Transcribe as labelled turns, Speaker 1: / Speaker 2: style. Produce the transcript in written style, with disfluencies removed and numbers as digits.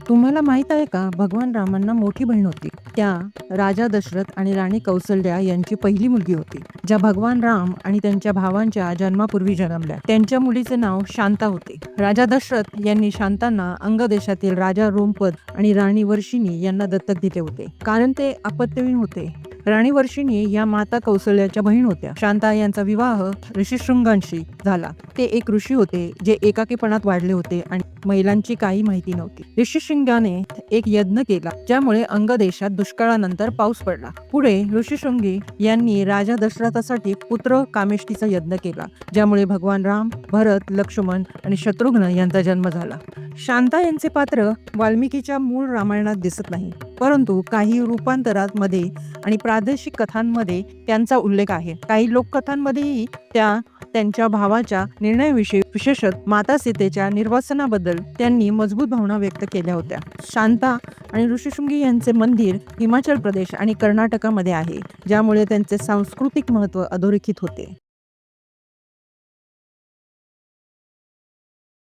Speaker 1: तुम्हाला माहित आहे का, भगवान रामांना मोठी बहीण होती. त्या राजा दशरथ आणि राणी कौसल्या यांची पहिली मुलगी होती, ज्या भगवान राम आणि त्यांच्या भावांच्या जन्मापूर्वी जन्मल्या. त्यांच्या मुलीचे नाव शांता होते. राजा दशरथ यांनी शांतांना अंग देशातील राजा रोमपद आणि राणी वर्षिणी यांना दत्तक दिले होते, कारण ते अपत्यहीन होते. राणी वर्षिणी या माता कौसल्याच्या बहीण होत्या. शांता यांचा विवाह ऋषीशृंगांशी झाला. ते एक ऋषी होते जे एकाकीपणात वाढले होते आणि महिलांची काही माहिती नव्हती. ऋषीशृंगाने एक यज्ञ केला, ज्यामुळे अंग देशात दुष्काळानंतर पाऊस पडला. पुढे ऋषीशृंगी यांनी राजा दशरथासाठी पुत्र कामेष्टीचा यज्ञ केला, ज्यामुळे भगवान राम, भरत, लक्ष्मण आणि शत्रुघ्न यांचा जन्म झाला. शांता यांचे पात्र वाल्मिकीच्या मूळ रामायणात दिसत नाही, परंतु काही रूपांतरात मध्ये आणि प्रादेशिक कथांमध्ये त्यांचा उल्लेख आहे. काही लोककथांमध्येही त्यांच्या भावाच्या निर्णयाविषयी, विशेषतः माता सीतेच्या निर्वासनाबद्दल त्यांनी मजबूत भावना व्यक्त केल्या होत्या. शांता आणि ऋषीशृंगी यांचे मंदिर हिमाचल प्रदेश आणि कर्नाटकामध्ये आहे, ज्यामुळे त्यांचे सांस्कृतिक महत्त्व अधोरेखित होते.